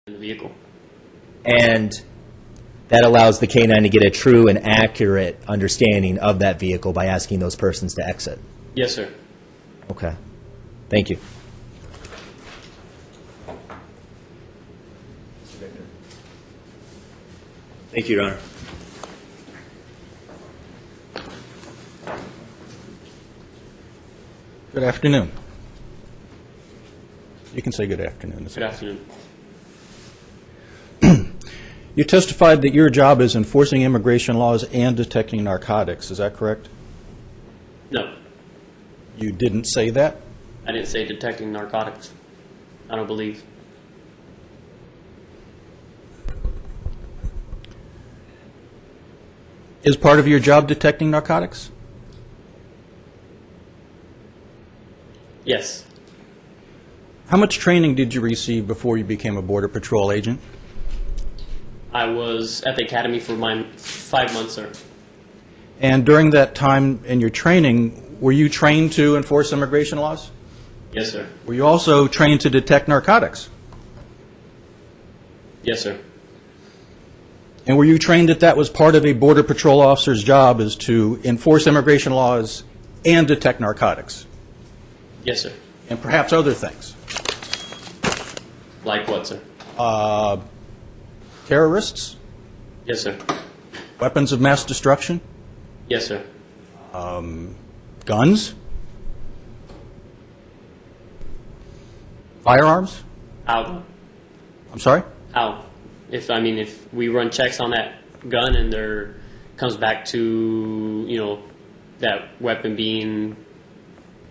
in the vehicle. And that allows the K-9 to get a true and accurate understanding of that vehicle by asking those persons to exit. Yes, sir. Okay. Thank you. Thank you, Your Honor. Good afternoon. You can say good afternoon. Good afternoon. You testified that your job is enforcing immigration laws and detecting narcotics. Is that correct? No, You didn't say that? I didn't say detecting narcotics. I don't believe. Is part of your job detecting narcotics? Yes, How much training did you receive before you became a Border Patrol agent? I was at the academy for my 5 months, sir. And during that time in your training, were you trained to enforce immigration laws? Yes, sir. Were you also trained to detect narcotics? Yes, sir. And were you trained that that was part of a Border Patrol officer's job, is to enforce immigration laws and detect narcotics? Yes, sir. And perhaps other things? Like what, sir? Terrorists? Yes, sir. Weapons of mass destruction? Yes, sir. Guns? Firearms? How? I'm sorry? How? If we run checks on that gun and there comes back to, that weapon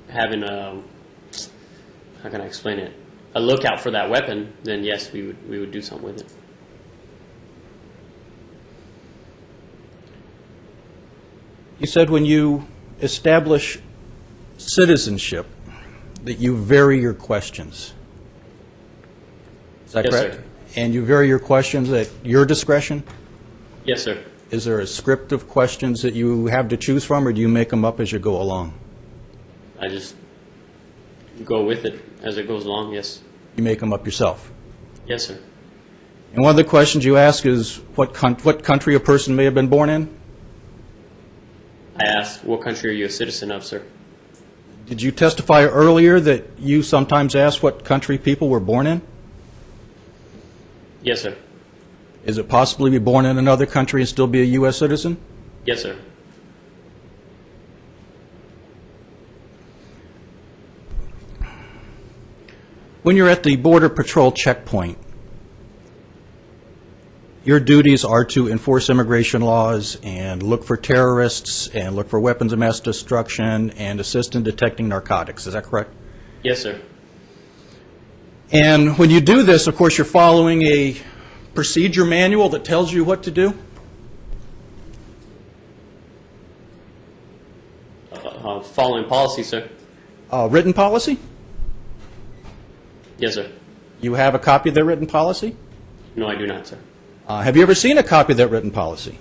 having a, how can I explain it? A lookout for that weapon, then yes, we would do something with it. You said when you establish citizenship that you vary your questions. Is that Yes, correct? sir. And you vary your questions at your discretion? Yes, sir. Is there a script of questions that you have to choose from, or do you make them up as you go along? I just go with it as it goes along, yes. You make them up yourself? Yes, sir. And one of the questions you ask is what country a person may have been born in? I asked, what country are you a citizen of, sir? Did you testify earlier that you sometimes ask what country people were born in? Yes, sir. Is it possible to be born in another country and still be a U.S. citizen? Yes, sir. When you're at the Border Patrol checkpoint, your duties are to enforce immigration laws and look for terrorists and look for weapons of mass destruction and assist in detecting narcotics. Is that correct? Yes, sir. And when you do this, of course, you're following a procedure manual that tells you what to do? Following policy, sir. Written policy? Yes, sir. You have a copy of that written policy? No, I do not, sir. Have you ever seen a copy of that written policy?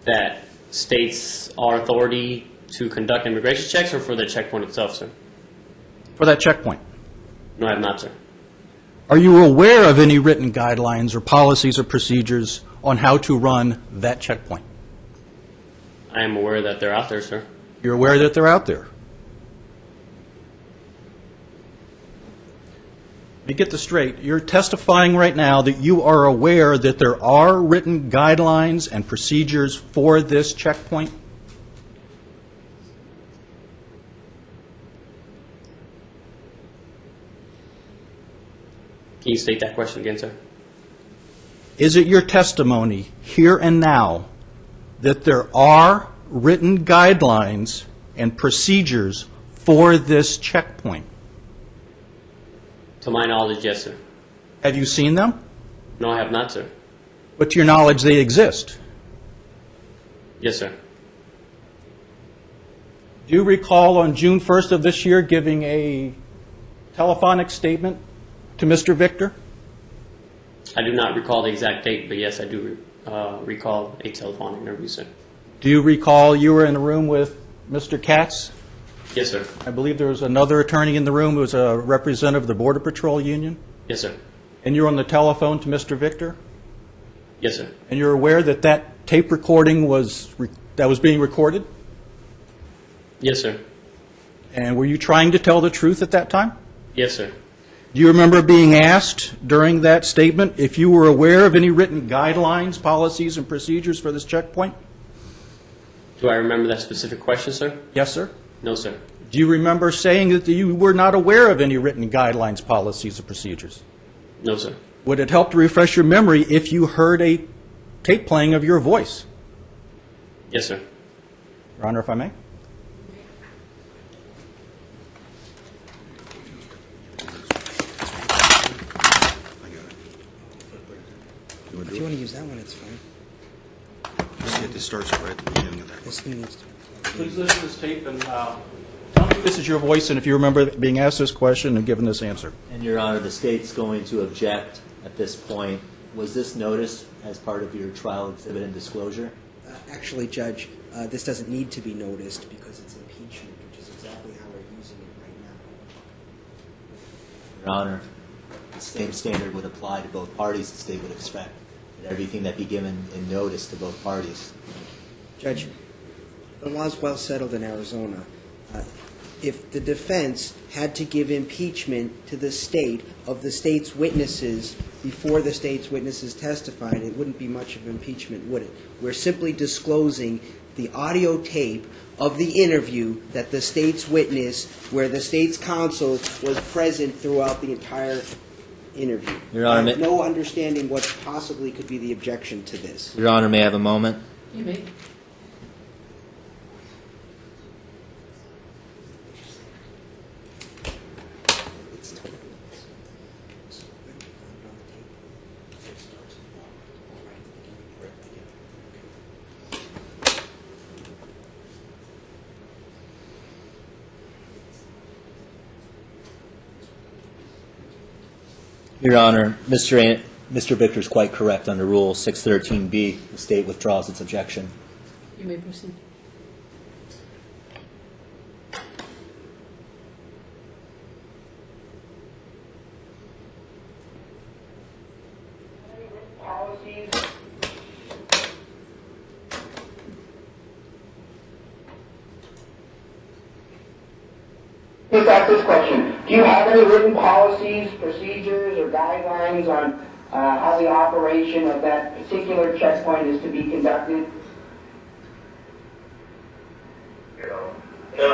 That states our authority to conduct immigration checks or for the checkpoint itself, sir? For that checkpoint. No, I have not, sir. Are you aware of any written guidelines or policies or procedures on how to run that checkpoint? I am aware that they're out there, sir. You're aware that they're out there? Let me get this straight. You're testifying right now that you are aware that there are written guidelines and procedures for this checkpoint? Can you state that question again, sir? Is it your testimony here and now that there are written guidelines and procedures for this checkpoint? To my knowledge, yes, sir. Have you seen them? No, I have not, sir. But to your knowledge, they exist. Yes, sir. Do you recall on June 1st of this year giving a telephonic statement to Mr. Victor? I do not recall the exact date, but yes, I do recall a telephonic interview, sir. Do you recall you were in a room with Mr. Katz Yes, sir. I believe there was another attorney in the room who was a representative of the Border Patrol Union, Yes, sir. and you're on the telephone to Mr. Victor, Yes, sir. and you're aware that that tape recording was being recorded, Yes, sir. and were you trying to tell the truth at that time? Yes, sir. Do you remember being asked during that statement if you were aware of any written guidelines, policies, and procedures for this checkpoint? Do I remember that specific question, sir? Yes, sir. No, sir. Do you remember saying that you were not aware of any written guidelines, policies, or procedures? No, sir. Would it help to refresh your memory if you heard a tape playing of your voice? Yes, sir. Your Honor, if I may? If you want to use that one, it's fine. It starts right at the beginning of that. This thing needs to. Please listen to this tape and tell me this is your voice and if you remember being asked this question and given this answer. And Your Honor, the state's going to object at this point. Was this noticed as part of your trial exhibit and disclosure? Actually, Judge, this doesn't need to be noticed because it's impeachment, which is exactly how we're using it right now. Your Honor, the same standard would apply to both parties, the state would expect, that everything that be given in notice to both parties. Judge, the law's well settled in Arizona. If the defense had to give impeachment to the state of the state's witnesses before the state's witnesses testified, it wouldn't be much of impeachment, would it? We're simply disclosing the audio tape of the interview that the state's witness, where the state's counsel was present throughout the entire interview. Your Honor, I have no understanding what possibly could be the objection to this. Your Honor, may I have a moment? You may. It's totally. Your Honor, Mr. Victor's quite correct. Under Rule 613B, the state withdraws its objection. You may proceed. Policies. Just ask this question. Do you have any written policies, procedures, or guidelines on how the operation of that particular checkpoint is to be conducted? No,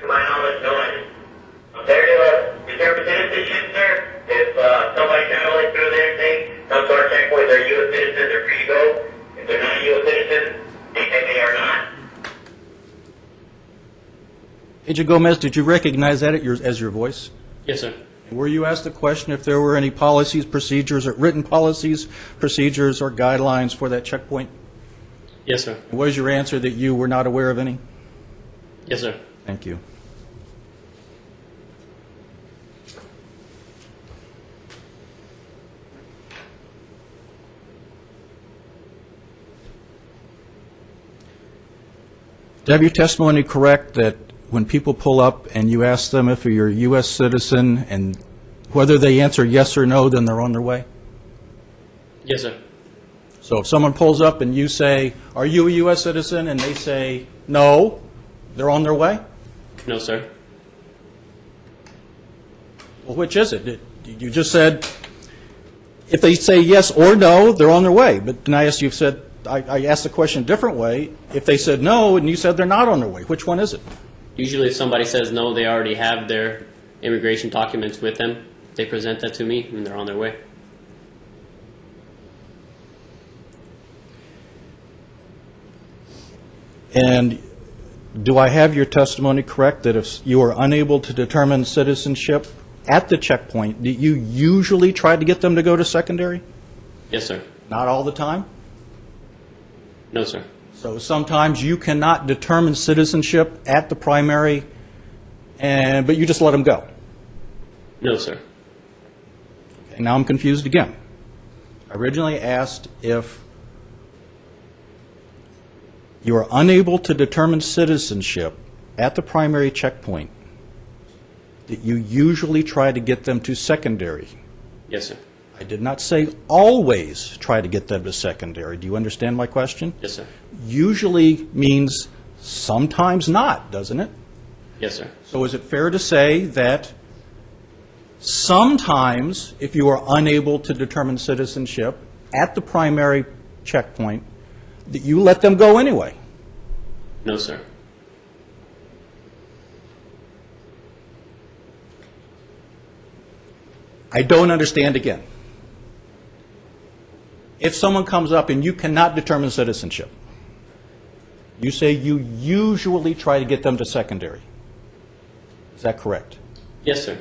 to my knowledge, no. There to determine citizenship, sir. If somebody's traveling through there, say, some sort of checkpoint, they're U.S. citizens, they're free to go. If they're not U.S. citizens, they say they are not. Agent Gomez, did you recognize that as your voice? Yes, sir. Were you asked the question if there were any policies, procedures, or written policies, procedures, or guidelines for that checkpoint? Yes, sir. Was your answer that you were not aware of any? Yes, sir. Thank you. To have your testimony correct that when people pull up and you ask them if you're a U.S. citizen and whether they answer yes or no, then they're on their way? Yes, sir. So if someone pulls up and you say, "Are you a U.S. citizen?" and they say no, they're on their way? No, sir. Well, which is it? You just said if they say yes or no, they're on their way. But then I asked the question a different way. If they said no and you said they're not on their way, which one is it? Usually if somebody says no, they already have their immigration documents with them. They present that to me, and they're on their way. And do I have your testimony correct that if you are unable to determine citizenship at the checkpoint, do you usually try to get them to go to secondary? Yes, sir. Not all the time? No, sir. So sometimes you cannot determine citizenship at the primary, but you just let them go. No, sir. And now I'm confused again. I originally asked if you are unable to determine citizenship at the primary checkpoint that you usually try to get them to secondary. Yes, sir. I did not say always try to get them to secondary. Do you understand my question? Yes, sir. Usually means sometimes not, doesn't it? Yes, sir. So is it fair to say that sometimes, if you are unable to determine citizenship at the primary checkpoint, that you let them go anyway? No, sir. I don't understand again. If someone comes up and you cannot determine citizenship, you say you usually try to get them to secondary. Is that correct? Yes, sir.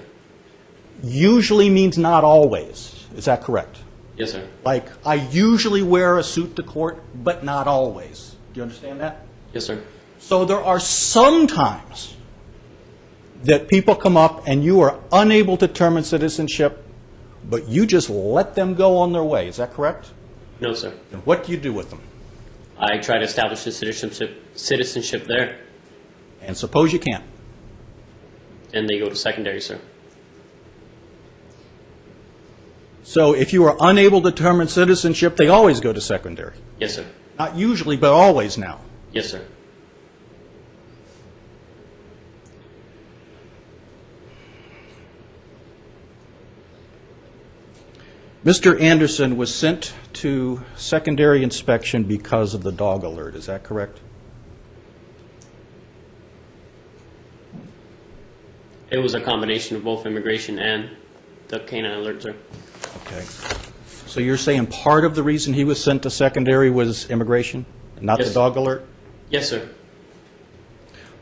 Usually means not always. Is that correct? Yes, sir. Like, I usually wear a suit to court, but not always. Do you understand that? Yes, sir. So there are some times that people come up and you are unable to determine citizenship, but you just let them go on their way. Is that correct? No, sir. And what do you do with them? I try to establish the citizenship there, And suppose you can't. and they go to secondary, sir. So if you are unable to determine citizenship, they always go to secondary. Yes, sir. Not usually, but always now. Yes, sir. Mr. Anderson was sent to secondary inspection because of the dog alert. Is that correct? It was a combination of both immigration and the canine alert, sir. Okay. So you're saying part of the reason he was sent to secondary was immigration, and not the Yes. dog alert? Yes, sir.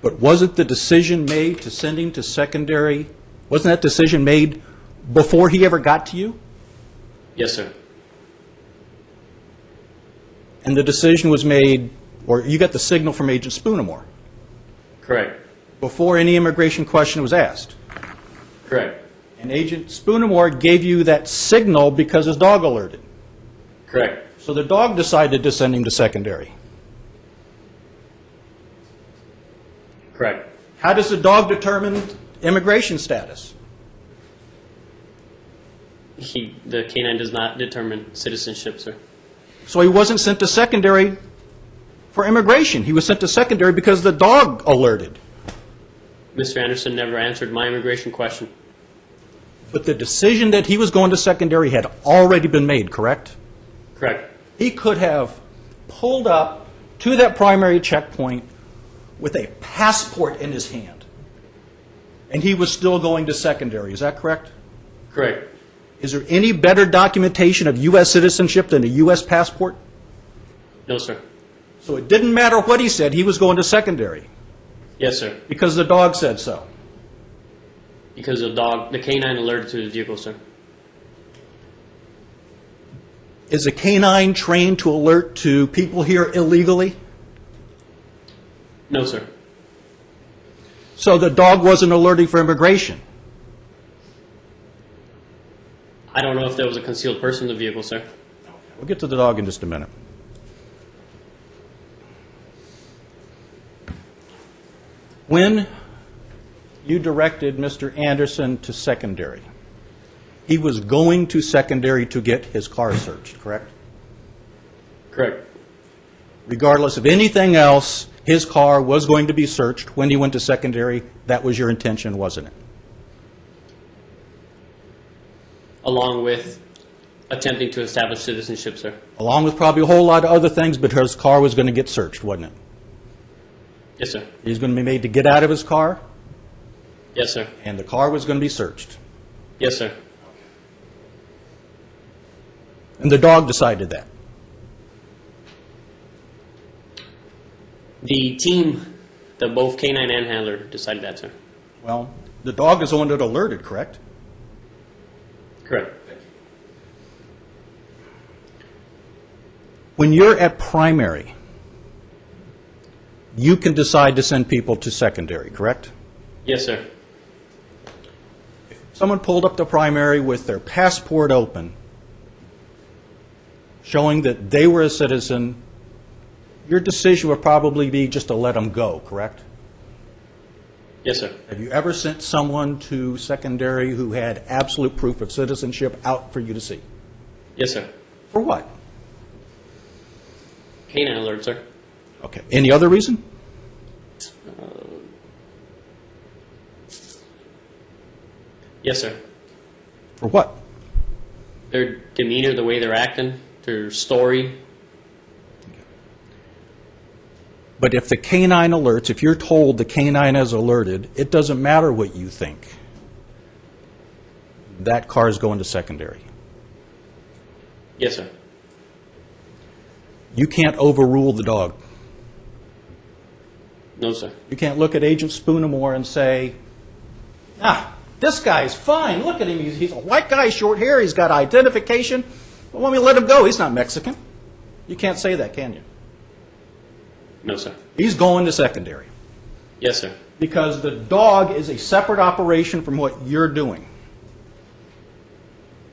But wasn't the decision made to send him to secondary, wasn't that decision made before he ever got to you? Yes, sir. And the decision was made, or you got the signal from Agent Spoonamore, Correct. before any immigration question was asked. Correct. And Agent Spoonamore gave you that signal because his dog alerted. Correct. So the dog decided to send him to secondary. Correct. How does the dog determine immigration status? The canine does not determine citizenship, sir. So he wasn't sent to secondary for immigration. He was sent to secondary because the dog alerted. Mr. Anderson never answered my immigration question. But the decision that he was going to secondary had already been made, correct? Correct. He could have pulled up to that primary checkpoint with a passport in his hand, and he was still going to secondary. Is that correct? Correct. Is there any better documentation of U.S. citizenship than a U.S. passport? No, sir. So it didn't matter what he said, he was going to secondary Yes, sir. because the dog said so. Because the canine alerted to the vehicle, sir. Is a canine trained to alert to people here illegally? No, sir. So the dog wasn't alerting for immigration. I don't know if there was a concealed person in the vehicle, sir. We'll get to the dog in just a minute. When you directed Mr. Anderson to secondary, he was going to secondary to get his car searched, correct? Correct. Regardless of anything else, his car was going to be searched when he went to secondary. That was your intention, wasn't it? Along with attempting to establish citizenship, sir. Along with probably a whole lot of other things, but his car was going to get searched, wasn't it? Yes, sir. He was going to be made to get out of his car, Yes, sir. and the car was going to be searched. Yes, sir. And the dog decided that. The team, both canine and handler, decided that, sir. Well, the dog is the one that alerted, correct? Correct. When you're at primary, you can decide to send people to secondary, correct? Yes, sir. Someone pulled up the primary with their passport open, showing that they were a citizen, your decision would probably be just to let them go, correct? Yes, sir. Have you ever sent someone to secondary who had absolute proof of citizenship out for you to see? Yes, sir. For what? Canine alert, sir. Okay. Any other reason? Yes, sir. For what? Their demeanor, the way they're acting, their story. But if the canine alerts, if you're told the canine is alerted, it doesn't matter what you think. That car is going to secondary. Yes, sir. You can't overrule the dog. No, sir. You can't look at Agent Spoonamore and say, this guy's fine. Look at him. He's a white guy, short hair. He's got identification. Well, let me let him go. He's not Mexican. You can't say that, can you? No, sir. He's going to secondary Yes, sir. because the dog is a separate operation from what you're doing.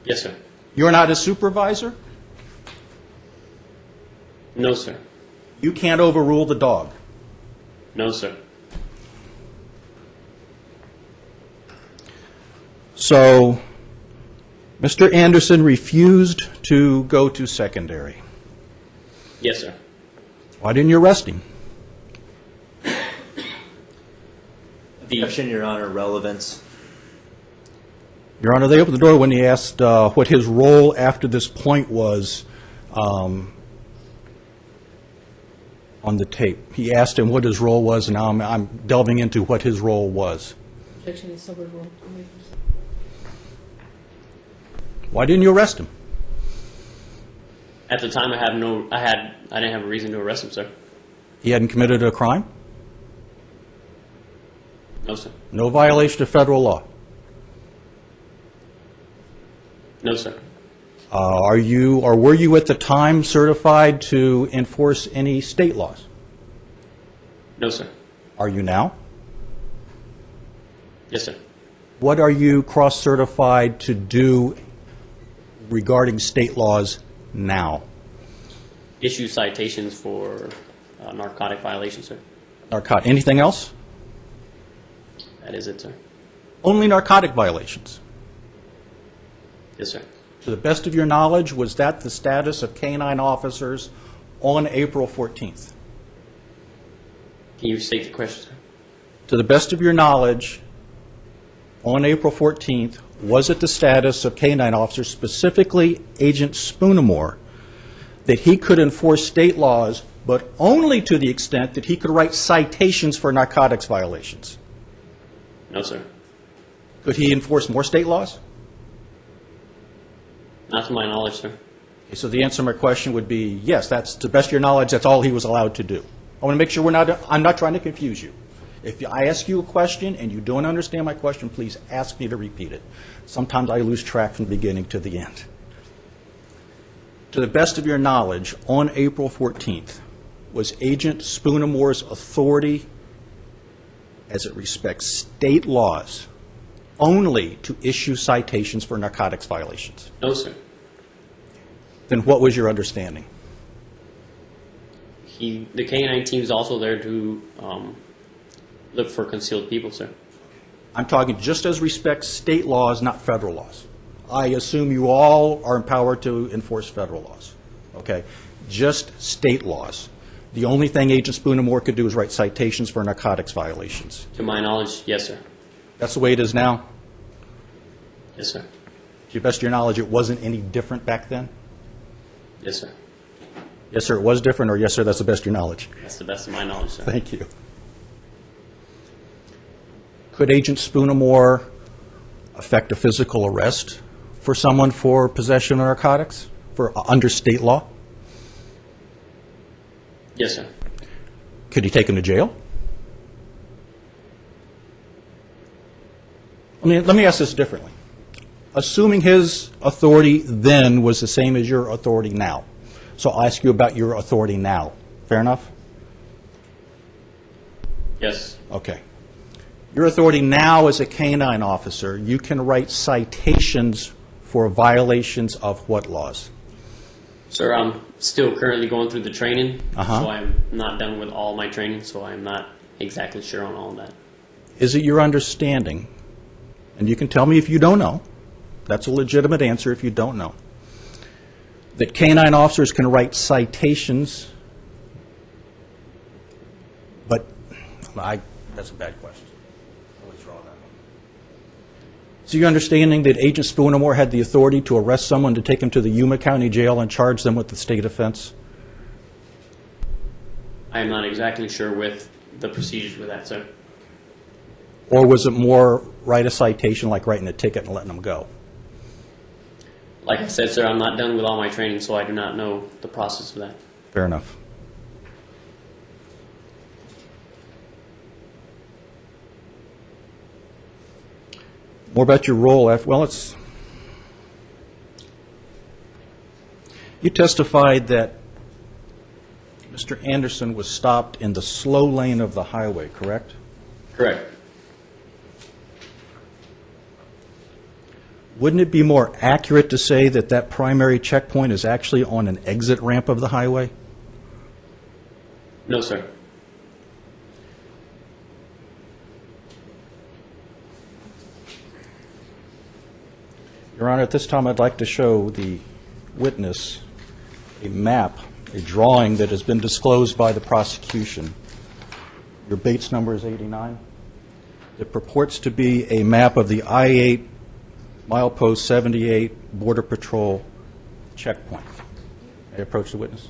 Yes, sir. You're not his supervisor. No, sir. You can't overrule the dog. No, sir. So, Mr. Anderson refused to go to secondary. Yes, sir. Why didn't you arrest him? Objection, Your Honor, relevance. Your Honor, they opened the door when he asked what his role after this point was on the tape. He asked him what his role was, and now I'm delving into what his role was. Objection is so overruled. Why didn't you arrest him? At the time, I didn't have a reason to arrest him, sir. He hadn't committed a crime? No, sir. No violation of federal law? No, sir. Are you, or were you at the time certified to enforce any state laws? No, sir. Are you now? Yes, sir. What are you cross-certified to do regarding state laws now? Issue citations for narcotic violations, sir. Anything else? That is it, sir. Only narcotic violations. Yes, sir. To the best of your knowledge, was that the status of canine officers on April 14th? Can you state the question, sir? To the best of your knowledge, on April 14th, was it the status of canine officers, specifically Agent Spoonamore, that he could enforce state laws, but only to the extent that he could write citations for narcotics violations? No, sir. Could he enforce more state laws? Not to my knowledge, sir. Okay, so the answer to my question would be yes, that's, to the best of your knowledge, that's all he was allowed to do. I want to make sure I'm not trying to confuse you. If I ask you a question and you don't understand my question, please ask me to repeat it. Sometimes I lose track from the beginning to the end. To the best of your knowledge, on April 14th, was Agent Spoonamore's authority as it respects state laws only to issue citations for narcotics violations? No, sir. Then what was your understanding? The K-9 team is also there to look for concealed people, sir. I'm talking just as respects state laws, not federal laws. I assume you all are empowered to enforce federal laws, okay? Just state laws. The only thing Agent Spoonamore could do is write citations for narcotics violations. To my knowledge, yes, sir. That's the way it is now? Yes, sir. To the best of your knowledge, it wasn't any different back then? Yes, sir. Yes, sir, it was different, or yes, sir, that's the best of your knowledge? That's the best of my knowledge, sir. Thank you. Could Agent Spoonamore affect a physical arrest for someone for possession of narcotics under state law? Yes, sir. Could he take him to jail? Let me ask this differently. Assuming his authority then was the same as your authority now. So I'll ask you about your authority now. Fair enough? Yes. Okay. Your authority now as a canine officer, you can write citations for violations of what laws? Sir, I'm still currently going through the training, Uh-huh. so I'm not done with all my training, so I'm not exactly sure on all of that. Is it your understanding, and you can tell me if you don't know, that's a legitimate answer if you don't know, that K-9 officers can write citations, but that's a bad question. I'll withdraw that one. Is it your understanding that Agent Spoonermore had the authority to arrest someone to take him to the Yuma County Jail and charge them with the state offense? I am not exactly sure with the procedures with that, sir. Or was it more write a citation like writing a ticket and letting them go? Like I said, sir, I'm not done with all my training, so I do not know the process of that. Fair enough. More about your role after, you testified that Mr. Anderson was stopped in the slow lane of the highway, correct? Correct. Wouldn't it be more accurate to say that that primary checkpoint is actually on an exit ramp of the highway? No, sir. Your Honor, at this time, I'd like to show the witness a map, a drawing that has been disclosed by the prosecution. Your Bates number is 89. It purports to be a map of the I-8 milepost 78 Border Patrol checkpoint. May I approach the witness?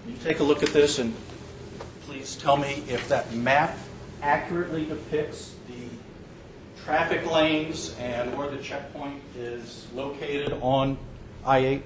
You take a look at this and please tell me if that map accurately depicts the traffic lanes and where the checkpoint is located on I-8.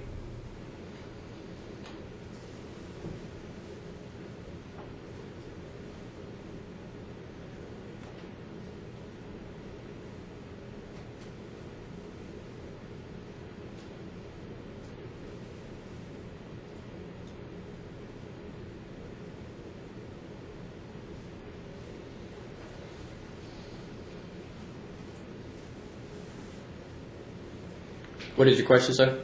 What is your question, sir?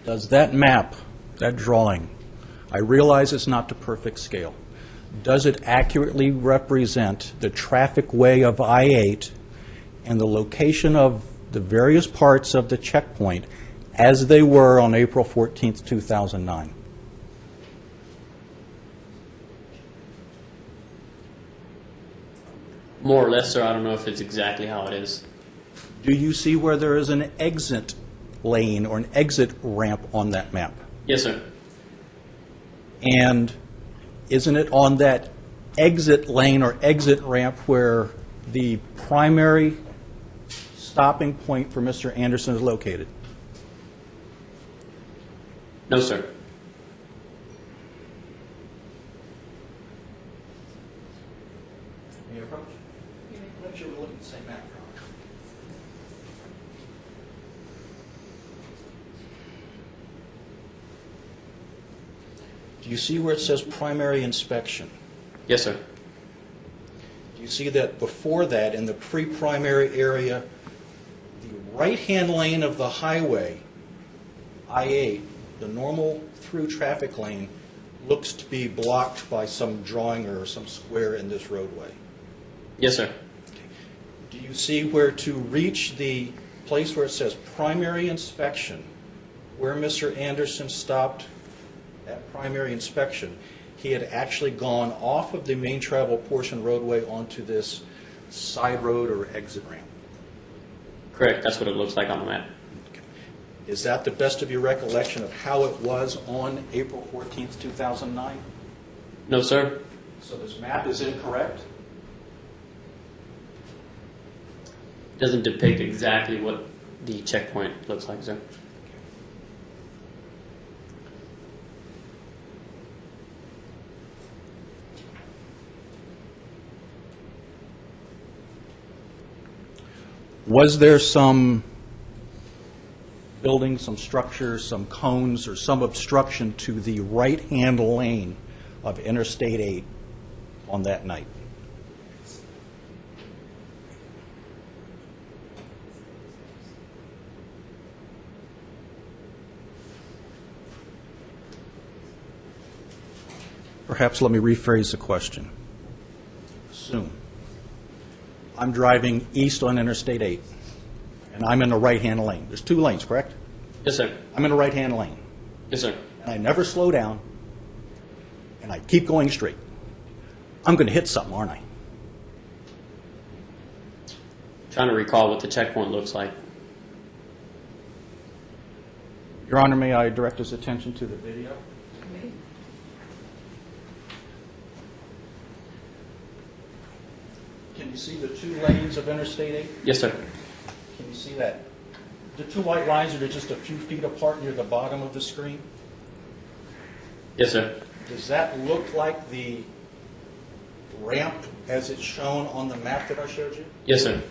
Does that map, that drawing, I realize it's not to perfect scale, does it accurately represent the traffic way of I-8 and the location of the various parts of the checkpoint as they were on April 14th, 2009? More or less, sir. I don't know if it's exactly how it is. Do you see where there is an exit lane or an exit ramp on that map? Yes, sir. And isn't it on that exit lane or exit ramp where the primary stopping point for Mr. Anderson is located? No, sir. May I approach? Make sure we're looking at the same map. Do you see where it says primary inspection? Yes, sir. Do you see that before that, in the pre-primary area, the right-hand lane of the highway, I-8, the normal through traffic lane, looks to be blocked by some drawing or some square in this roadway? Yes, sir. Do you see where to reach the place where it says primary inspection, where Mr. Anderson stopped at primary inspection, he had actually gone off of the main travel portion roadway onto this side road or exit ramp? Correct. That's what it looks like on the map. Is that the best of your recollection of how it was on April 14th, 2009? No, sir. So this map is incorrect? It doesn't depict exactly what the checkpoint looks like, sir. Was there some building, some structure, some cones, or some obstruction to the right-hand lane of Interstate 8 on that night? Perhaps let me rephrase the question. I'm driving east on Interstate 8, and I'm in the right-hand lane. There's 2 lanes, correct? Yes, sir. I'm in the right-hand lane, Yes, sir. and I never slow down, and I keep going straight. I'm going to hit something, aren't I? Trying to recall what the checkpoint looks like. Your Honor, may I direct his attention to the video? Can you see the 2 lanes of Interstate 8? Yes, sir. Can you see that? The 2 white lines are just a few feet apart near the bottom of the screen. Yes, sir. Does that look like the ramp as it's shown on the map that I showed you? Yes, sir.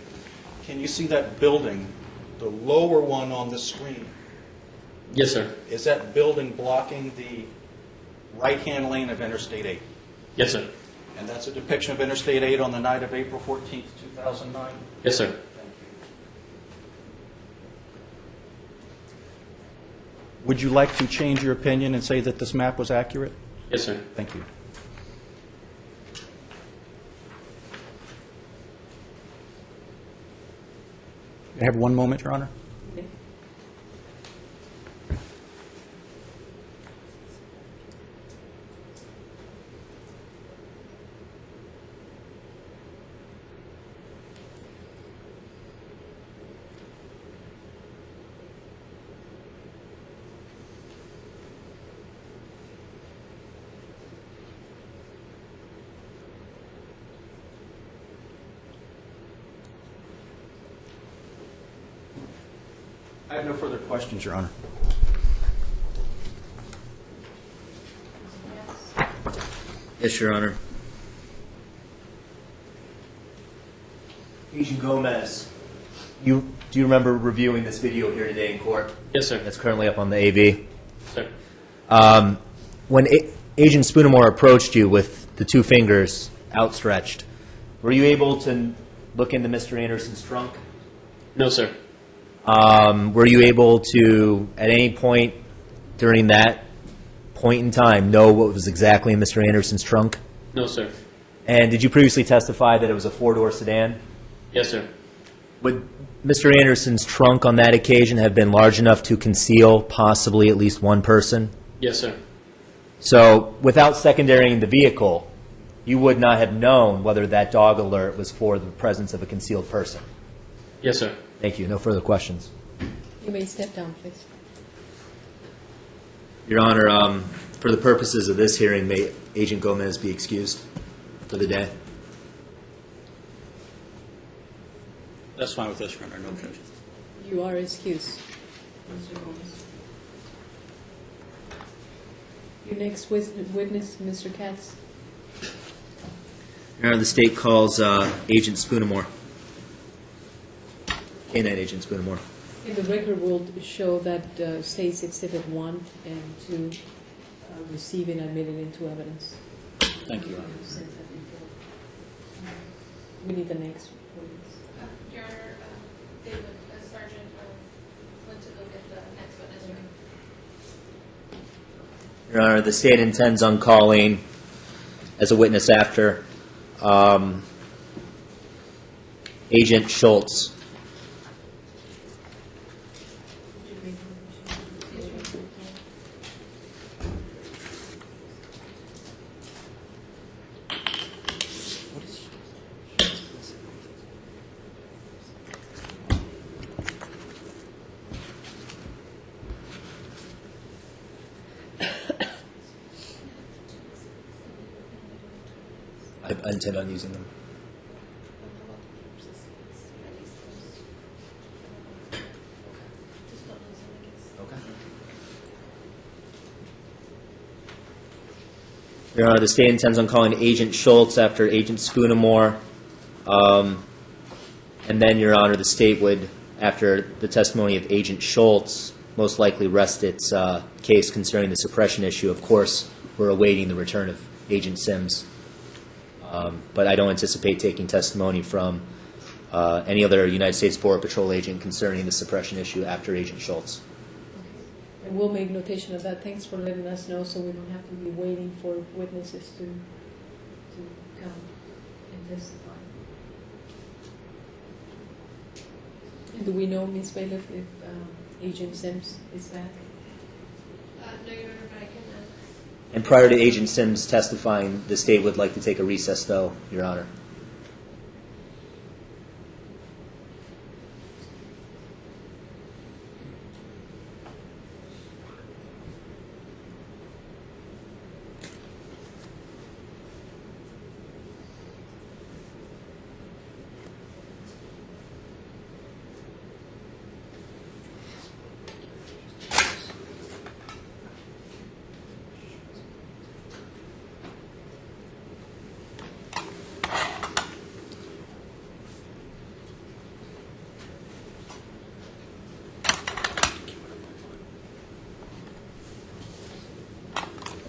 Can you see that building, the lower one on the screen? Yes, sir. Is that building blocking the right-hand lane of Interstate 8? Yes, sir. And that's a depiction of Interstate 8 on the night of April 14th, 2009? Yes, sir. Would you like to change your opinion and say that this map was accurate? Yes, sir. Thank you. I have 1 moment, Your Honor. I have no further questions, Your Honor. Yes, Your Honor. Agent Gomez, do you remember reviewing this video here today in court? Yes, sir. That's currently up on the AV. Sir. When Agent Spoonamore approached you with the 2 fingers outstretched, were you able to look into Mr. Anderson's trunk? No, sir. Were you able to, at any point during that point in time, know what was exactly in Mr. Anderson's trunk? No, sir. And did you previously testify that it was a 4-door sedan? Yes, sir. Would Mr. Anderson's trunk on that occasion have been large enough to conceal possibly at least 1 person? Yes, sir. So without secondarying the vehicle, you would not have known whether that dog alert was for the presence of a concealed person? Yes, sir. Thank you. No further questions. You may step down, please. Your Honor, for the purposes of this hearing, may Agent Gomez be excused for the day? That's fine with us, Your Honor. No objection. You are excused, Mr. Gomez. Your next witness, Mr. Katz. Your Honor, the state calls Agent Spoonamore. K-9 Agent Spoonamore. In the record will show that State's Exhibit 1 and 2 receiving and admitted into evidence. Thank you, Your Honor. We need the next witness. Your Honor, David, Sergeant went to go get the next witness. Your Honor, the state intends on calling as a witness after Agent Schultz. I intend on using them. Okay. Your Honor, the state intends on calling Agent Schultz after Agent Spoonamore. And then, Your Honor, the state would, after the testimony of Agent Schultz, most likely rest its case concerning the suppression issue. Of course, we're awaiting the return of Agent Sims. But I don't anticipate taking testimony from any other United States Border Patrol agent concerning the suppression issue after Agent Schultz. And we'll make notation of that. Thanks for letting us know so we don't have to be waiting for witnesses to come and testify. Do we know, Ms. Bailiff, if Agent Sims is back? No, Your Honor, but I can, And prior to Agent Sims testifying, the state would like to take a recess, though, Your Honor.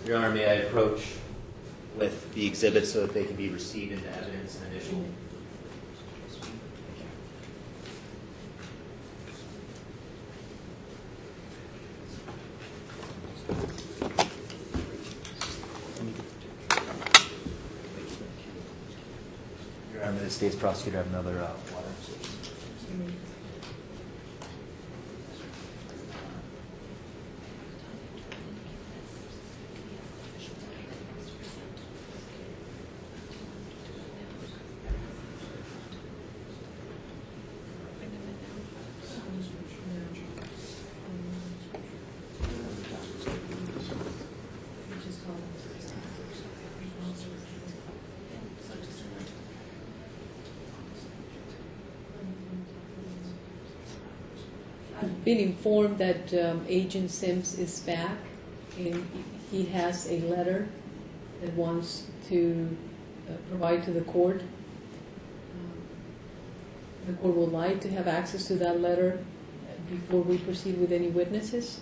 Your Honor, may I approach with the exhibits so that they can be received into evidence and initial? Your Honor, may the state's prosecutor have another water? I've been informed that Agent Sims is back, and he has a letter that wants to provide to the court. The court would like to have access to that letter before we proceed with any witnesses.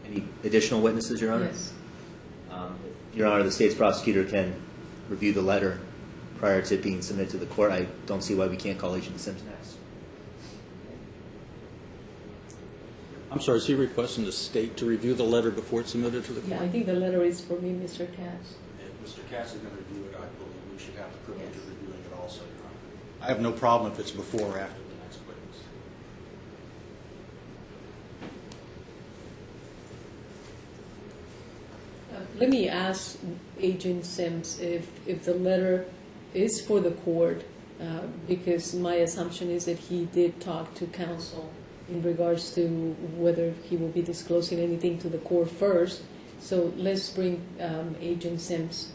Any additional witnesses, Your Honor? Yes. Your Honor, the state's prosecutor can review the letter prior to it being submitted to the court. I don't see why we can't call Agent Sims next. I'm sorry, is he requesting the state to review the letter before it's submitted to the Yeah, court? I think the letter is for me, Mr. Katz. If Mr. Katz is going to review it, I believe we should have the privilege of reviewing it also, Your Honor. I have no problem if it's before or after the next witness. Let me ask Agent Sims if the letter is for the court, because my assumption is that he did talk to counsel in regards to whether he will be disclosing anything to the court first. So let's bring Agent Sims.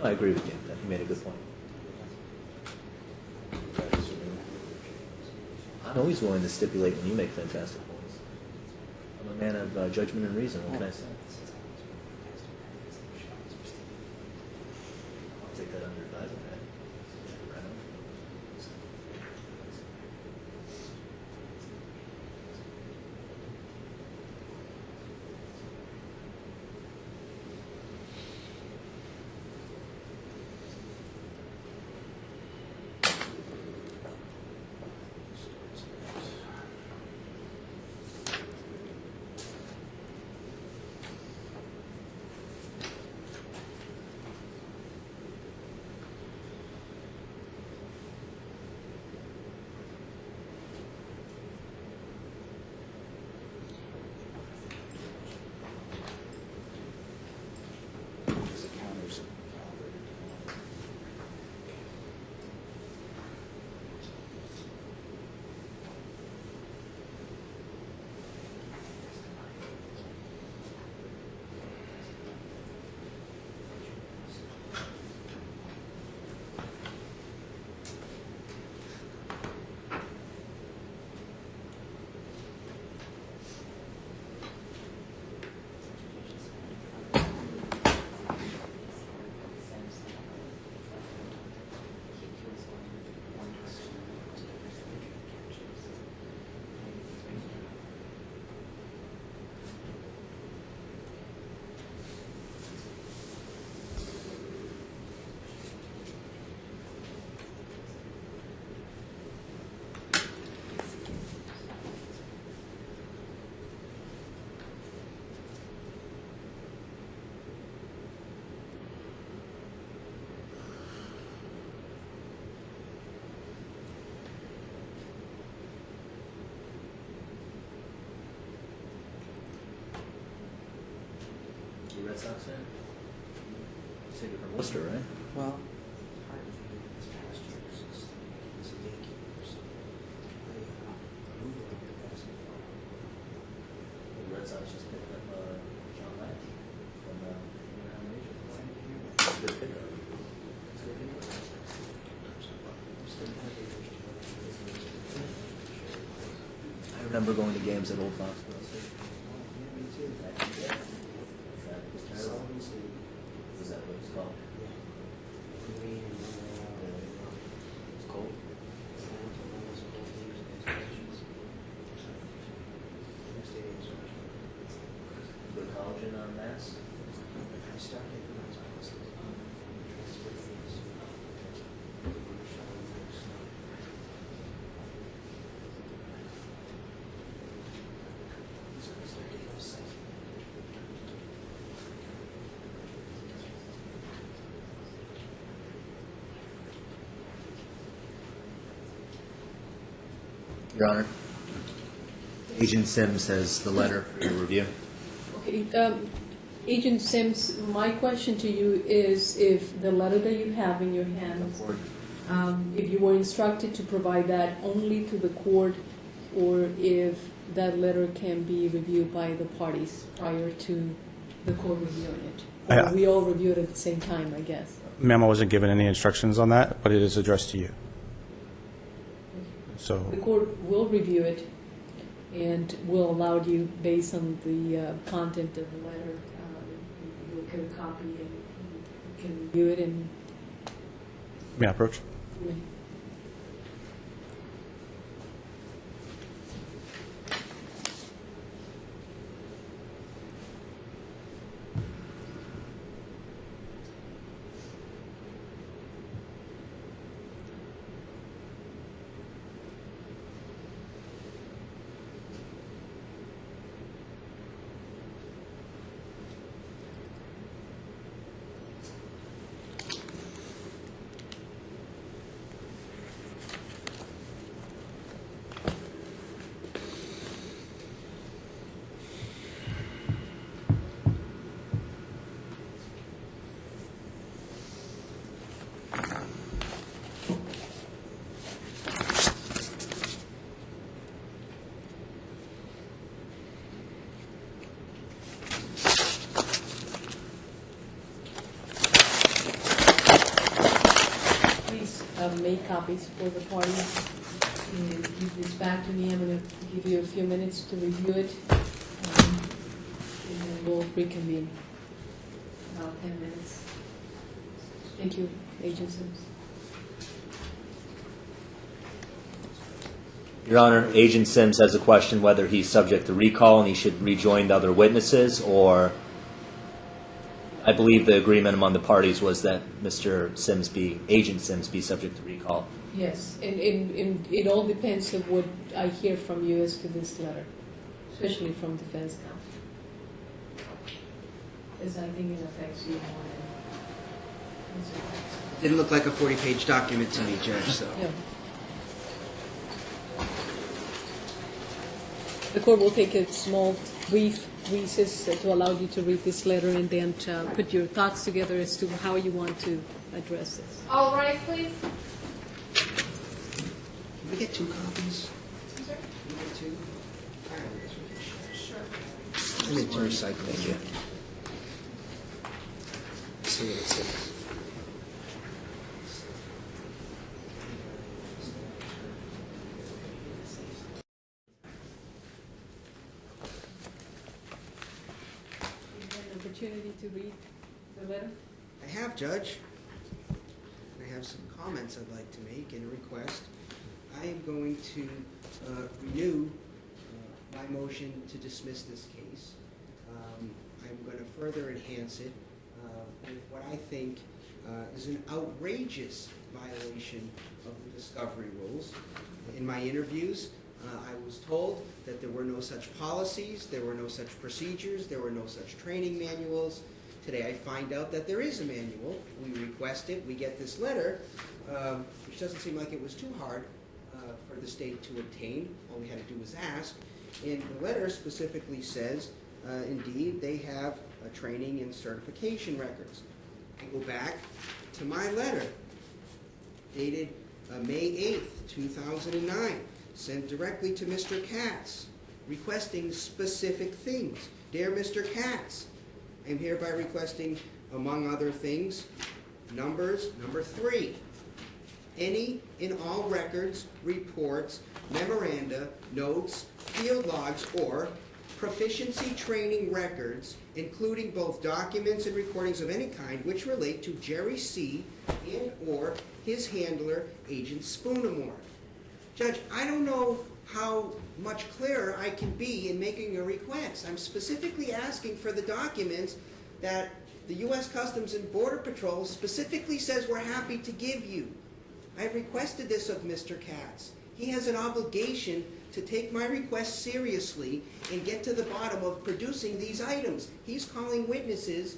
I agree with you. You made a good point. I'm always willing to stipulate when you make fantastic points. I'm a man of judgment and reason. What can I say? I'll take that under advisement. Right on. You Red Sox fan? You said you're from Worcester, right? Well, The Red Sox just picked up John Latch from Asia. That's a good pickup. I remember going to games at Old Foxborough. Is that what it's called? It's cold. Good collagen on mass. Your Honor, Agent Sims has the letter for your review. Okay, Agent Sims, my question to you is if the letter that you have in your hands, if you were instructed to provide that only to the court, or if that letter can be reviewed by the parties prior to the court reviewing it. Or we all review it at the same time, I guess. Ma'am, I wasn't given any instructions on that, but it is addressed to you. So, The court will review it and will allow you, based on the content of the letter, you'll get a copy and you can review it and may I approach? make copies for the party and give this back to me. I'm going to give you a few minutes to review it, and then we'll reconvene. About 10 minutes. Thank you, Agent Sims. Your Honor, Agent Sims has a question whether he's subject to recall and he should rejoin the other witnesses, or I believe the agreement among the parties was that Agent Sims be subject to recall. Yes, and it all depends on what I hear from you as to this letter, especially from defense counsel. Because I think it affects you more than Mr. Jackson. Didn't look like a 40-page document to me, Judge, so. Yeah. The court will take a small, brief recess to allow you to read this letter and then put your thoughts together as to how you want to address this. All rise, please. Can we get 2 copies? I'm sorry? Can we get 2? All right, I guess we can share. Sure. I'm into recycling. Thank you. See what it says. You had an opportunity to read the letter? I have, Judge. I have some comments I'd like to make and a request. I am going to renew my motion to dismiss this case. I'm going to further enhance it with what I think is an outrageous violation of the discovery rules. In my interviews, I was told that there were no such policies, there were no such procedures, there were no such training manuals. Today I find out that there is a manual. We request it, we get this letter, which doesn't seem like it was too hard for the state to obtain. All we had to do was ask. And the letter specifically says, indeed, they have training and certification records. I go back to my letter, dated May 8th, 2009, sent directly to Mr. Katz, requesting specific things. Dear Mr. Katz, I am hereby requesting, among other things, number 3, any and all records, reports, memoranda, notes, field logs, or proficiency training records, including both documents and recordings of any kind which relate to Jerry C. and or his handler, Agent Spoonamore. Judge, I don't know how much clearer I can be in making a request. I'm specifically asking for the documents that the U.S. Customs and Border Patrol specifically says we're happy to give you. I've requested this of Mr. Katz. He has an obligation to take my request seriously and get to the bottom of producing these items. He's calling witnesses.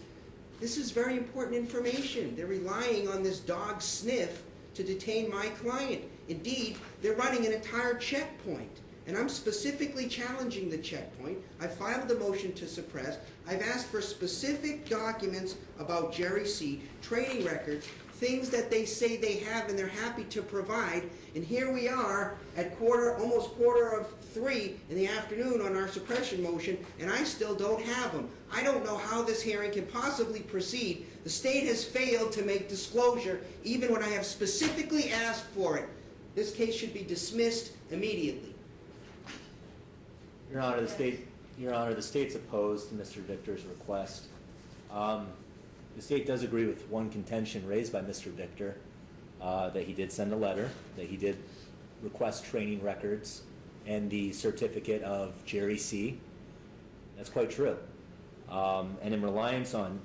This is very important information. They're relying on this dog sniff to detain my client. Indeed, they're running an entire checkpoint, and I'm specifically challenging the checkpoint. I filed a motion to suppress. I've asked for specific documents about Jerry C., training records, things that they say they have and they're happy to provide, and here we are at almost 2:45 in the afternoon on our suppression motion, and I still don't have them. I don't know how this hearing can possibly proceed. The state has failed to make disclosure even when I have specifically asked for it. This case should be dismissed immediately. Your Honor, the state's opposed to Mr. Victor's request. The state does agree with one contention raised by Mr. Victor, that he did send a letter, that he did request training records and the certificate of Jerry C. That's quite true. And in reliance on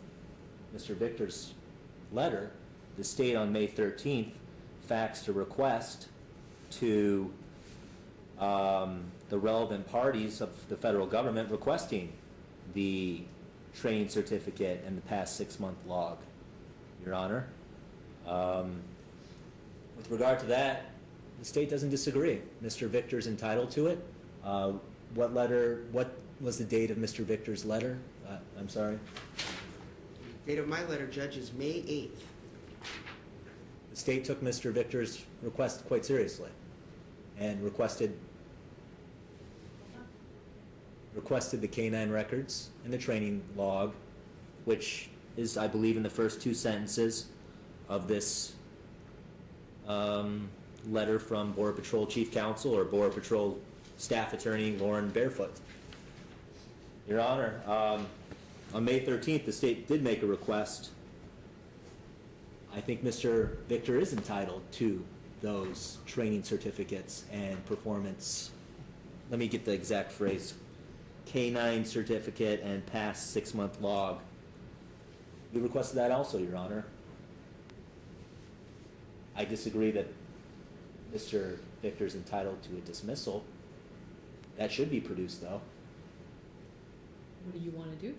Mr. Victor's letter, the state on May 13th faxed a request to the relevant parties of the federal government requesting the training certificate and the past 6-month log, Your Honor. With regard to that, the state doesn't disagree. Mr. Victor's entitled to it. What was the date of Mr. Victor's letter? I'm sorry? Date of my letter, Judge, is May 8th. The state took Mr. Victor's request quite seriously and requested the K-9 records and the training log, which is, I believe, in the first 2 sentences of this letter from Border Patrol Chief Counsel or Border Patrol Staff Attorney Lauren Barefoot. Your Honor, on May 13th, the state did make a request. I think Mr. Victor is entitled to those training certificates and performance, let me get the exact phrase, K-9 certificate and past 6-month log. We requested that also, Your Honor. I disagree that Mr. Victor's entitled to a dismissal. That should be produced, though. What do you want to do?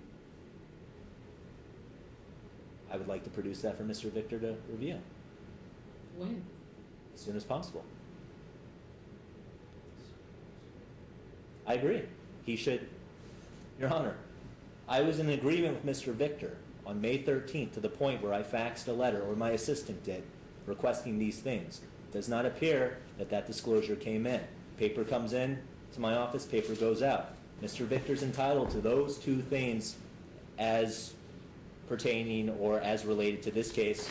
I would like to produce that for Mr. Victor to review When? as soon as possible. I agree. He should. Your Honor, I was in agreement with Mr. Victor on May 13th to the point where I faxed a letter, or my assistant did, requesting these things. It does not appear that that disclosure came in. Paper comes in to my office, paper goes out. Mr. Victor's entitled to those two things as pertaining or as related to this case,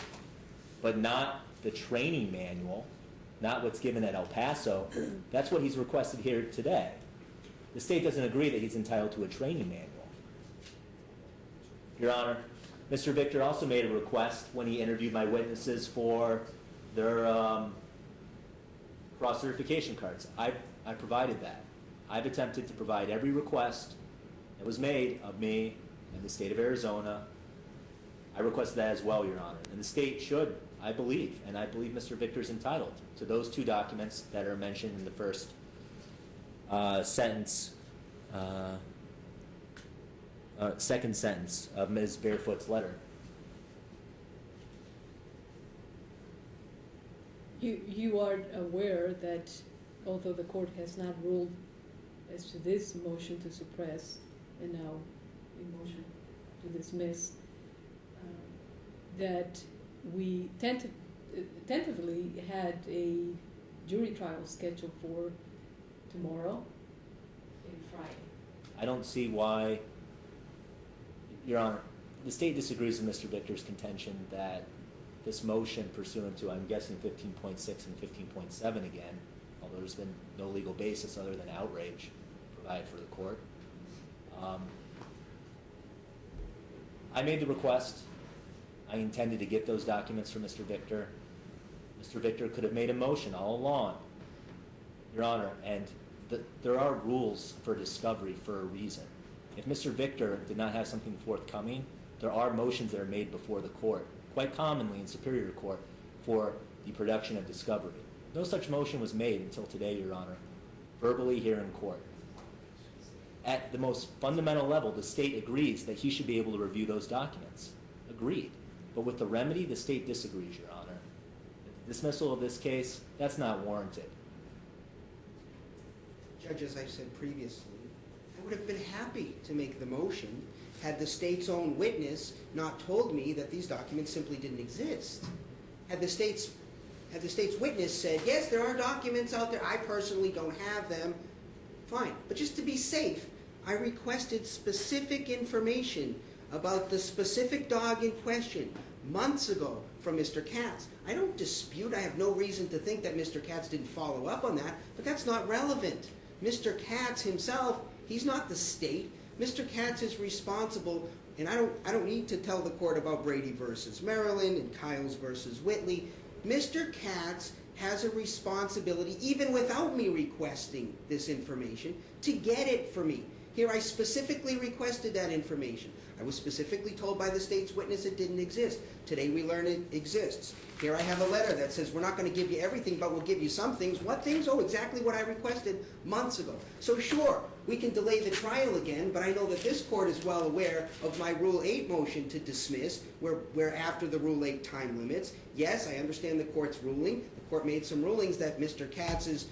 but not the training manual, not what's given at El Paso. That's what he's requested here today. The state doesn't agree that he's entitled to a training manual. Your Honor, Mr. Victor also made a request when he interviewed my witnesses for their cross-certification cards. I provided that. I've attempted to provide every request that was made of me and the state of Arizona. I requested that as well, Your Honor. And the state should, I believe, and I believe Mr. Victor's entitled to those two documents that are mentioned in the first second sentence of Ms. Barefoot's letter. You are aware that although the court has not ruled as to this motion to suppress and now a motion to dismiss, that we tentatively had a jury trial scheduled for tomorrow and Friday. I don't see why, Your Honor, the state disagrees with Mr. Victor's contention that this motion pursuant to, I'm guessing, 15.6 and 15.7 again, although there's been no legal basis other than outrage provided for the court. I made the request. I intended to get those documents from Mr. Victor. Mr. Victor could have made a motion all along, Your Honor, and there are rules for discovery for a reason. If Mr. Victor did not have something forthcoming, there are motions that are made before the court, quite commonly in Superior Court, for the production of discovery. No such motion was made until today, Your Honor, verbally here in court. At the most fundamental level, the state agrees that he should be able to review those documents. Agreed. But with the remedy, the state disagrees, Your Honor. The dismissal of this case, that's not warranted. Judge, as I've said previously, I would have been happy to make the motion had the state's own witness not told me that these documents simply didn't exist. Had the state's witness said, yes, there are documents out there, I personally don't have them, fine. But just to be safe, I requested specific information about the specific dog in question months ago from Mr. Katz. I don't dispute, I have no reason to think that Mr. Katz didn't follow up on that, but that's not relevant. Mr. Katz himself, he's not the state. Mr. Katz is responsible, and I don't need to tell the court about Brady versus Maryland and Kyles versus Whitley. Mr. Katz has a responsibility, even without me requesting this information, to get it for me. Here I specifically requested that information. I was specifically told by the state's witness it didn't exist. Today we learn it exists. Here I have a letter that says we're not going to give you everything, but we'll give you some things. What things? Oh, exactly what I requested months ago. So sure, we can delay the trial again, but I know that this court is well aware of my Rule 8 motion to dismiss, where after the Rule 8 time limits. Yes, I understand the court's ruling. The court made some rulings that Mr. Katz's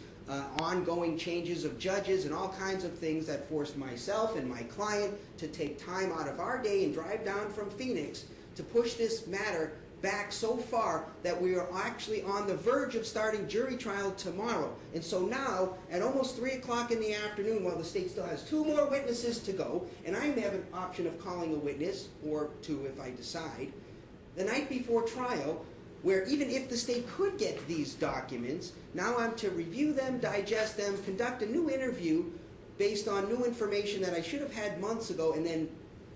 ongoing changes of judges and all kinds of things that forced myself and my client to take time out of our day and drive down from Phoenix to push this matter back so far that we are actually on the verge of starting jury trial tomorrow. And so now, at almost 3 o'clock in the afternoon, while the state still has 2 more witnesses to go, and I may have an option of calling a witness, or 2 if I decide, the night before trial, where even if the state could get these documents, now I'm to review them, digest them, conduct a new interview based on new information that I should have had months ago, and then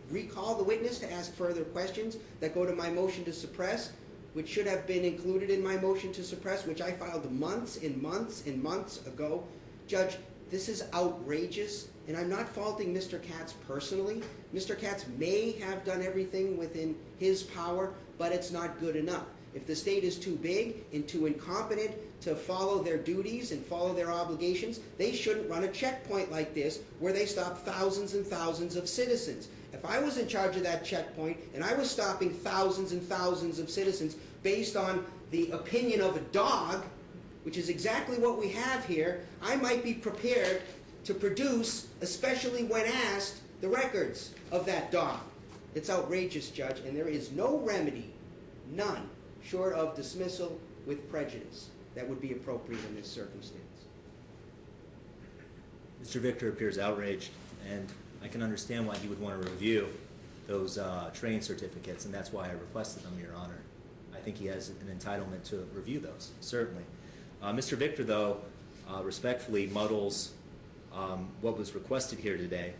recall the witness to ask further questions that go to my motion to suppress, which should have been included in my motion to suppress, which I filed months and months and months ago. Judge, this is outrageous, and I'm not faulting Mr. Katz personally. Mr. Katz may have done everything within his power, but it's not good enough. If the state is too big and too incompetent to follow their duties and follow their obligations, they shouldn't run a checkpoint like this where they stop thousands and thousands of citizens. If I was in charge of that checkpoint and I was stopping thousands and thousands of citizens based on the opinion of a dog, which is exactly what we have here, I might be prepared to produce, especially when asked, the records of that dog. It's outrageous, Judge, and there is no remedy, none, short of dismissal with prejudice that would be appropriate in this circumstance. Mr. Victor appears outraged, and I can understand why he would want to review those training certificates, and that's why I requested them, Your Honor. I think he has an entitlement to review those, certainly. Mr. Victor, though, respectfully muddles what was requested here today.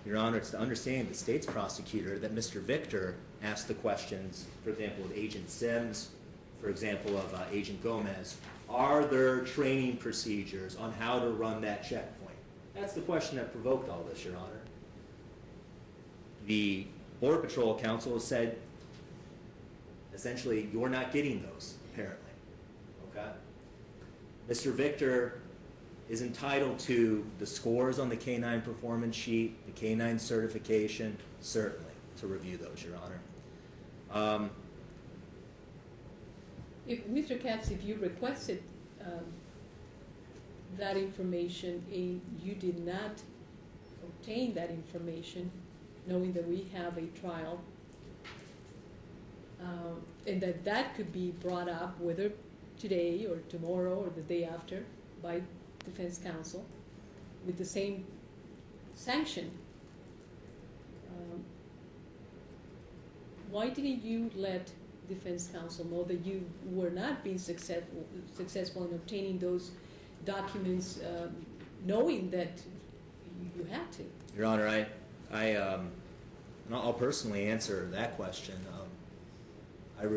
Your Honor, it's to understand the state's prosecutor that Mr. Victor asked the questions, for example, of Agent Sims, for example, of Agent Gomez. Are there training procedures on how to run that checkpoint? That's the question that provoked all this, Your Honor. The Border Patrol Council has said, essentially, you're not getting those, apparently. Okay? Mr. Victor is entitled to the scores on the K-9 performance sheet, the K-9 certification, certainly, to review those, Your Honor. If, Mr. Katz, if you requested that information and you did not obtain that information, knowing that we have a trial, and that could be brought up whether today or tomorrow or the day after by defense counsel with the same sanction, why didn't you let defense counsel know that you were not being successful in obtaining those documents, knowing that you had to? Your Honor, I'll personally answer that question. I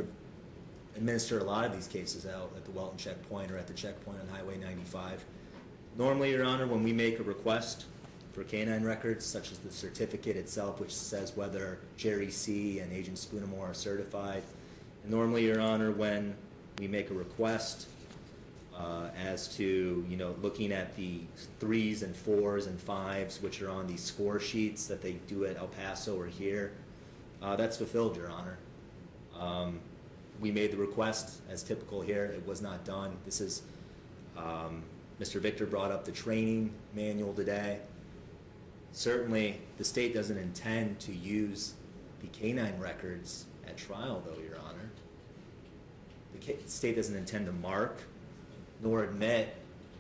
administer a lot of these cases out at the Welton checkpoint or at the checkpoint on Highway 95. Normally, Your Honor, when we make a request for K-9 records, such as the certificate itself, which says whether Jerry C. and Agent Spoonamore are certified, and normally, Your Honor, when we make a request as to, looking at the 3s and 4s and 5s, which are on these score sheets that they do at El Paso or here, that's fulfilled, Your Honor. We made the request, as typical here. It was not done. This is, Mr. Victor brought up the training manual today. Certainly, the state doesn't intend to use the K-9 records at trial, though, Your Honor. The state doesn't intend to mark nor admit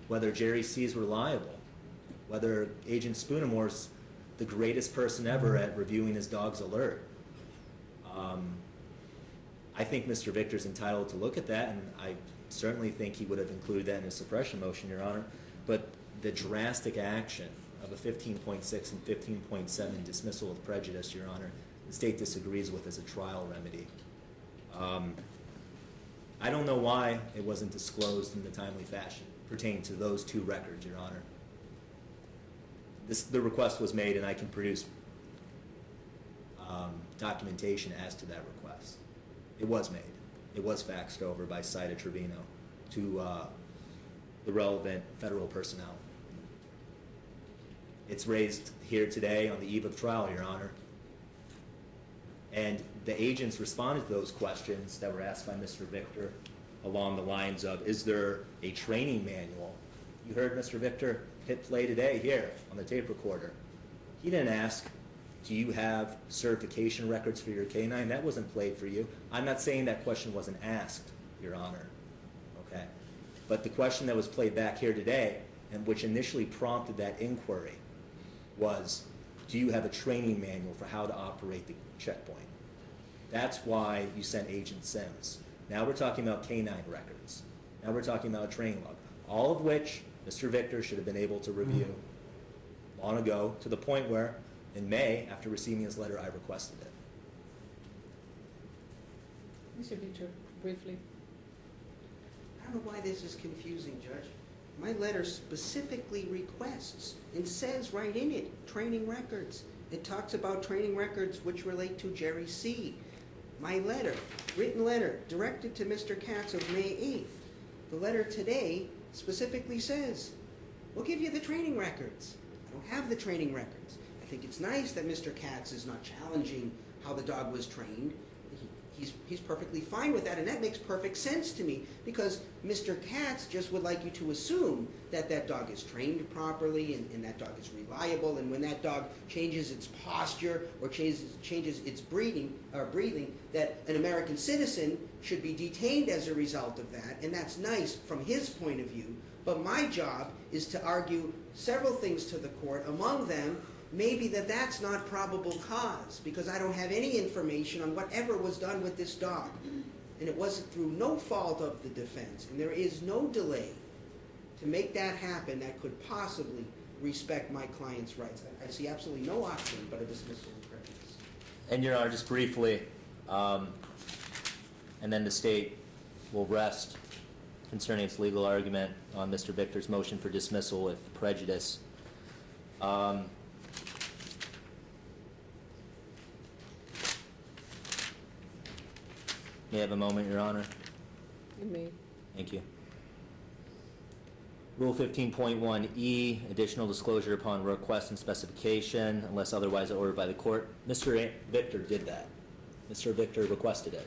whether Jerry C. is reliable, whether Agent Spoonamore's the greatest person ever at reviewing his dog's alert. I think Mr. Victor's entitled to look at that, and I certainly think he would have included that in his suppression motion, Your Honor. But the drastic action of a 15.6 and 15.7 dismissal with prejudice, Your Honor, the state disagrees with as a trial remedy. I don't know why it wasn't disclosed in the timely fashion pertaining to those two records, Your Honor. The request was made, and I can produce documentation as to that request. It was made. It was faxed over by Cita Trevino to the relevant federal personnel. It's raised here today on the eve of trial, Your Honor. And the agents responded to those questions that were asked by Mr. Victor along the lines of, is there a training manual? You heard Mr. Victor hit play today here on the tape recorder. He didn't ask, do you have certification records for your K-9? That wasn't played for you. I'm not saying that question wasn't asked, Your Honor. Okay? But the question that was played back here today, and which initially prompted that inquiry, was, do you have a training manual for how to operate the checkpoint? That's why you sent Agent Sims. Now we're talking about canine records. Now we're talking about a training log, all of which Mr. Victor should have been able to review long ago, to the point where in May, after receiving his letter, I requested it. Mr. Victor, briefly. I don't know why this is confusing, Judge. My letter specifically requests and says right in it, training records. It talks about training records which relate to Jerry C. My letter, written letter, directed to Mr. Katz of May 8th. The letter today specifically says, we'll give you the training records. I don't have the training records. I think it's nice that Mr. Katz is not challenging how the dog was trained. He's perfectly fine with that, and that makes perfect sense to me, because Mr. Katz just would like you to assume that that dog is trained properly and that dog is reliable, and when that dog changes its posture or changes its breathing, that an American citizen should be detained as a result of that, and that's nice from his point of view. But my job is to argue several things to the court, among them maybe that's not probable cause, because I don't have any information on whatever was done with this dog. And it wasn't through no fault of the defense. And there is no delay to make that happen that could possibly respect my client's rights. I see absolutely no option but a dismissal of prejudice. And Your Honor, just briefly, and then the state will rest concerning its legal argument on Mr. Victor's motion for dismissal with prejudice. May I have a moment, Your Honor? You may. Thank you. Rule 15.1E, additional disclosure upon request and specification, unless otherwise ordered by the court. Mr. Victor did that. Mr. Victor requested it.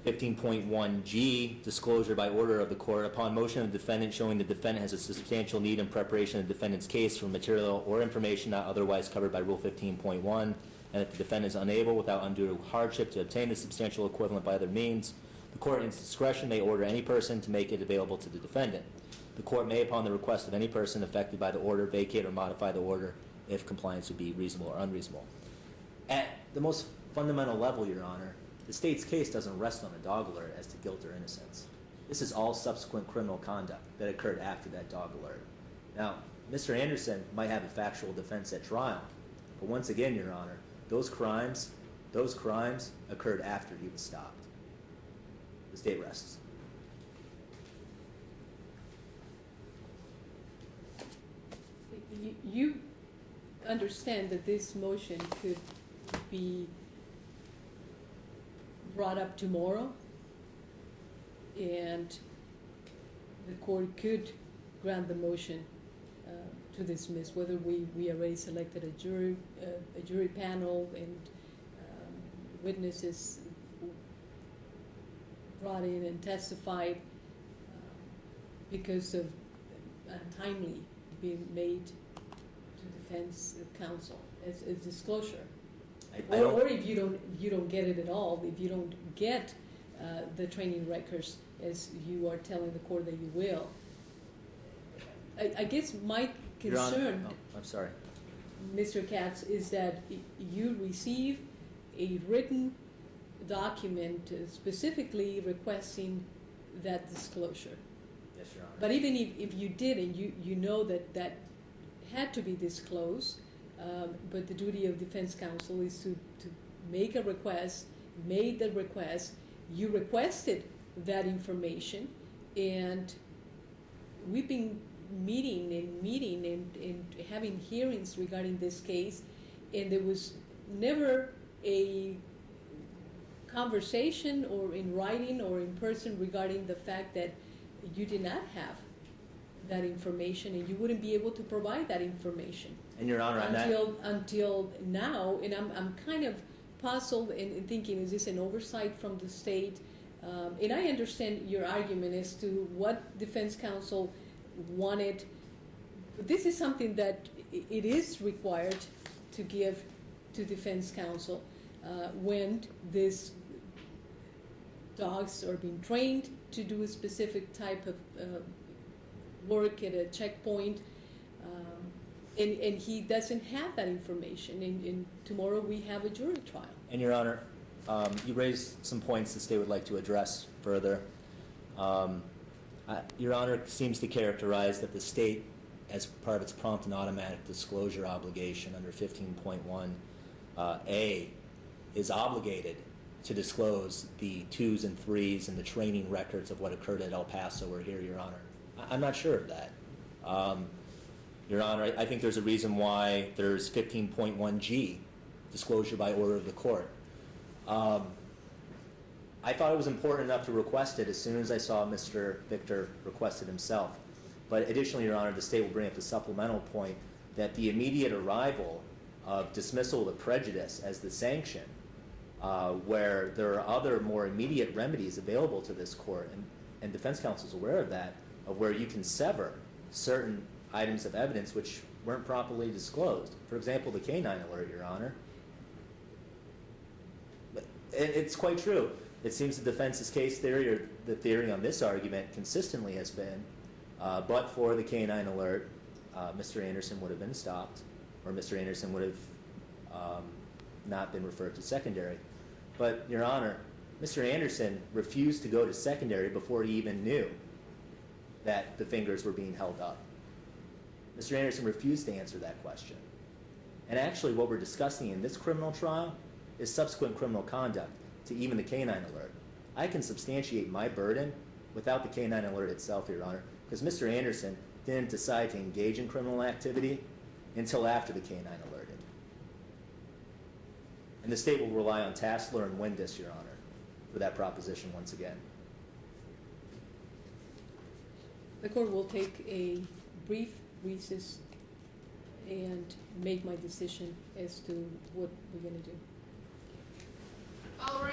15.1G, disclosure by order of the court upon motion of the defendant showing the defendant has a substantial need in preparation of the defendant's case for material or information not otherwise covered by Rule 15.1, and if the defendant is unable, without undue hardship, to obtain the substantial equivalent by other means, the court in its discretion may order any person to make it available to the defendant. The court may, upon the request of any person affected by the order, vacate or modify the order if compliance would be reasonable or unreasonable. At the most fundamental level, Your Honor, the state's case doesn't rest on a dog alert as to guilt or innocence. This is all subsequent criminal conduct that occurred after that dog alert. Now, Mr. Anderson might have a factual defense at trial, but once again, Your Honor, those crimes occurred after he was stopped. The state rests. You understand that this motion could be brought up tomorrow, and the court could grant the motion to dismiss, whether we already selected a jury panel and witnesses brought in and testified because of untimely being made to defense counsel as disclosure. Or if you don't get it at all, if you don't get the training records as you are telling the court that you will. I guess my concern, I'm sorry, Mr. Katz, is that you receive a written document specifically requesting that disclosure. Yes, Your Honor. But even if you did, and you know that had to be disclosed, but the duty of defense counsel is to make a request, made the request, you requested that information, and we've been meeting and having hearings regarding this case, and there was never a conversation or in writing or in person regarding the fact that you did not have that information and you wouldn't be able to provide that information. And Your Honor, until now, and I'm kind of puzzled and thinking, is this an oversight from the state? And I understand your argument as to what defense counsel wanted. But this is something that it is required to give to defense counsel when these dogs are being trained to do a specific type of work at a checkpoint, and he doesn't have that information. And tomorrow we have a jury trial. and Your Honor, You raised some points the state would like to address further. Your Honor seems to characterize that the state, as part of its prompt and automatic disclosure obligation under 15.1A, is obligated to disclose the 2s and 3s and the training records of what occurred at El Paso or here, Your Honor. I'm not sure of that. Your Honor, I think there's a reason why there's 15.1G, disclosure by order of the court. I thought it was important enough to request it as soon as I saw Mr. Victor request it himself. But additionally, Your Honor, the state will bring up the supplemental point that the immediate arrival of dismissal of prejudice as the sanction, where there are other more immediate remedies available to this court, and defense counsel is aware of that, of where you can sever certain items of evidence which weren't properly disclosed. For example, the canine alert, Your Honor. But it's quite true. It seems the defense's case theory, or the theory on this argument, consistently has been, but for the canine alert, Mr. Anderson would have been stopped, or Mr. Anderson would have not been referred to secondary. But, Your Honor, Mr. Anderson refused to go to secondary before he even knew that the fingers were being held up. Mr. Anderson refused to answer that question. And actually what we're discussing in this criminal trial is subsequent criminal conduct to even the canine alert. I can substantiate my burden without the canine alert itself, Your Honor, because Mr. Anderson didn't decide to engage in criminal activity until after the canine alerted. And the state will rely on Tassler and Windus, Your Honor, for that proposition once again. The court will take a brief recess and make my decision as to what we're going to do. All